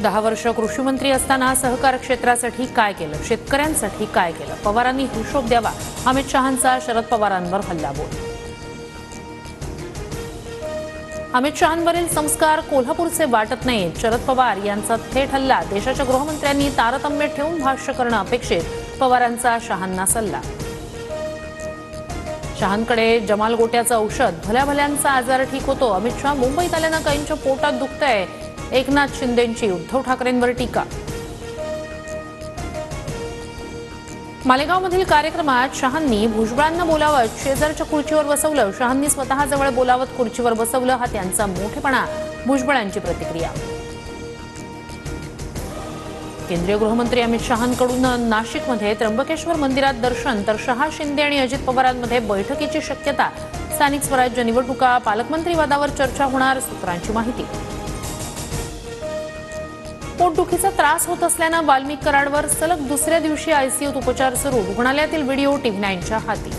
10 वर्ष कृषी मंत्री असताना सहकार क्षेत्रासाठी काय केलं, शेतकऱ्यांसाठी काय केलं, पवारांनी हिशोब द्यावा. अमित शहांचा शरद पवारांवर हल्लाबोल. अमित शहांवरील संस्कार कोल्हापूरचे वाटत नाहीत. शरद पवार यांचा थेट हल्ला. देशाच्या गृहमंत्र्यांनी तारतम्य ठेवून भाष्य करणं अपेक्षित. पवारांचा शहांना सल्ला. शहांकडे जमाल गोट्याचं औषध. भल्या भल्यांचा आजार ठीक होतो. अमित शहा मुंबईत आल्यानं काहींच्या पोटात दुखतंय. एकनाथ शिंदेंची उद्धव ठाकरेंवर टीका. मालेगावमधील कार्यक्रमात शहांनी भुजबळांना बोलावत शेजारच्या खुर्चीवर बसवलं. शहांनी स्वतःजवळ बोलावत खुर्चीवर बसवलं. हा त्यांचा मोठेपणा. भुजबळांची प्रतिक्रिया. केंद्रीय गृहमंत्री अमित शहांकडून नाशिकमध्ये त्र्यंबकेश्वर मंदिरात दर्शन, तर शहा, शिंदे आणि अजित पवारांमध्ये बैठकीची शक्यता. स्थानिक स्वराज्य निवडणुका, पालकमंत्री वादावर चर्चा होणार. सूत्रांची माहिती. पोटदुखीचा त्रास होत असल्यानं वाल्मिक कराडवर सलग दुसऱ्या दिवशी आयसीयूत उपचार सुरू. रुग्णालयातील व्हिडिओ TV9च्या हाती.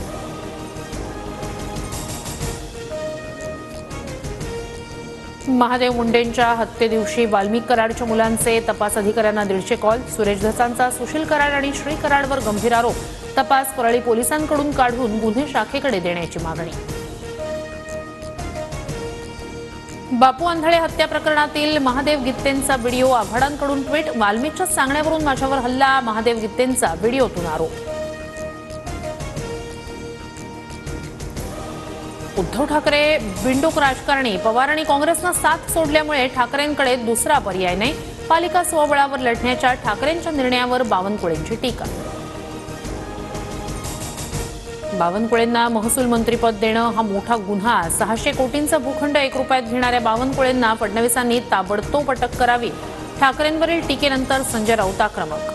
महादेव मुंडेंच्या हत्येदिवशी वाल्मिक कराडच्या मुलांचे तपास अधिकाऱ्यांना 150 कॉल. सुरेश धसांचा सुशील कराड आणि श्री कराडवर गंभीर आरोप. तपास परळी पोलिसांकडून काढून गुन्हे शाखेकडे देण्याची मागणी. बापू आंधळे हत्या प्रकरणातील महादेव गित्तेंचा व्हिडिओ. आव्हाडांकडून ट्विट. वाल्मिकच्या सांगण्यावरून माझ्यावर हल्ला. महादेव गित्तेंचा व्हिडिओतून आरोप. उद्धव ठाकरे बिंडूक राजकारणी. पवार आणि काँग्रेसनं साथ सोडल्यामुळे ठाकरेंकडे दुसरा पर्याय नाही. पालिका स्वबळावर लढण्याच्या ठाकरेंच्या निर्णयावर बावनकुळेंची टीका. बावनकुळेंना महसूल मंत्रीपद देणं हा मोठा गुन्हा. 600 कोटींचा भूखंड 1 रुपयात घेणाऱ्या बावनकुळेंना फडणवीसांनी ताबडतोब अटक करावी. ठाकरेंवरील टीकेनंतर संजय राऊत आक्रमक.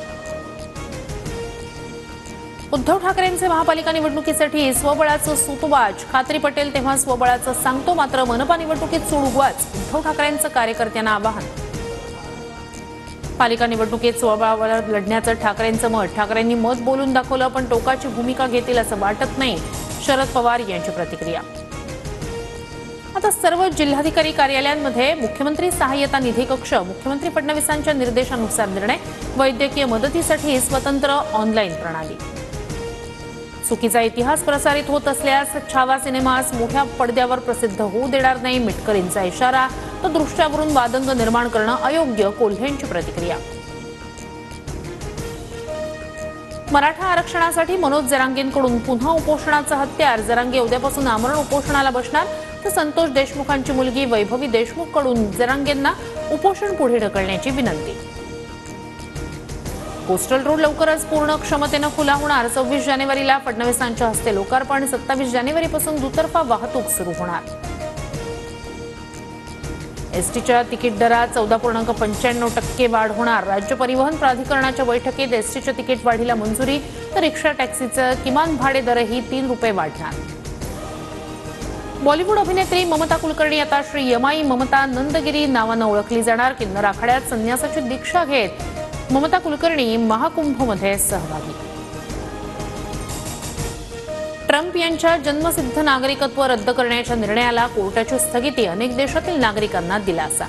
उद्धव ठाकरेंचे महापालिका निवडणुकीसाठी स्वबळाचं सूतवाच. खात्री पटेल तेव्हा स्वबळाचं सांगतो, मात्र मनपा निवडणुकीत सूड उगवाच. उद्धव ठाकरेंचं कार्यकर्त्यांना आवाहन. पालिका निवडणुकीत स्वबळावर लढण्याचं ठाकरेंचं मत. ठाकरेंनी मत बोलून दाखवलं, पण टोकाची भूमिका घेतील असं वाटत नाही. शरद पवार यांची प्रतिक्रिया. आता सर्व जिल्हाधिकारी कार्यालयांमध्ये मुख्यमंत्री सहाय्यता निधी कक्ष. मुख्यमंत्री फडणवीसांच्या निर्देशानुसार निर्णय. वैद्यकीय मदतीसाठी स्वतंत्र ऑनलाईन प्रणाली. चुकीचा इतिहास प्रसारित होत असल्यास छावा सिनेमास मोठ्या पडद्यावर प्रसिद्ध होऊ देणार नाही. मिटकरींचा इशारा. तर दृष्ट्यावरून वादंग निर्माण करणं अयोग्य. कोल्हेंची प्रतिक्रिया. मराठा आरक्षणासाठी मनोज जरांगेंकडून पुन्हा उपोषणाचं हत्यार. जरांगे उद्यापासून आमरण उपोषणाला बसणार. तर संतोष देशमुखांची मुलगी वैभवी देशमुखकडून जरांगेंना उपोषण पुढे ढकलण्याची विनंती. कोस्टल रोड लवकरच पूर्ण क्षमतेनं खुला होणार. 26 जानेवारीला फडणवीसांच्या हस्ते लोकार्पण. 27 जानेवारीपासून दुतर्फा वाहतूक सुरू होणार. एसटीच्या तिकीट दरात 14.95% वाढ होणार. राज्य परिवहन प्राधिकरणाच्या बैठकीत एसटीच्या तिकीट वाढीला मंजुरी. तर रिक्षा टॅक्सीचं किमान भाडे दरही 3 रुपये वाढणार. बॉलिवूड अभिनेत्री ममता कुलकर्णी आता श्री यमाई ममता नंदगिरी नावानं ओळखली जाणार. किन्नर आखाड्यात संन्यासाची दीक्षा घेत ममता कुलकर्णी महाकुंभमध्ये सहभागी. ट्रम्प यांच्या जन्मसिद्ध नागरिकत्व रद्द करण्याच्या निर्णयाला कोर्टाची स्थगिती. अनेक देशातील नागरिकांना दिलासा.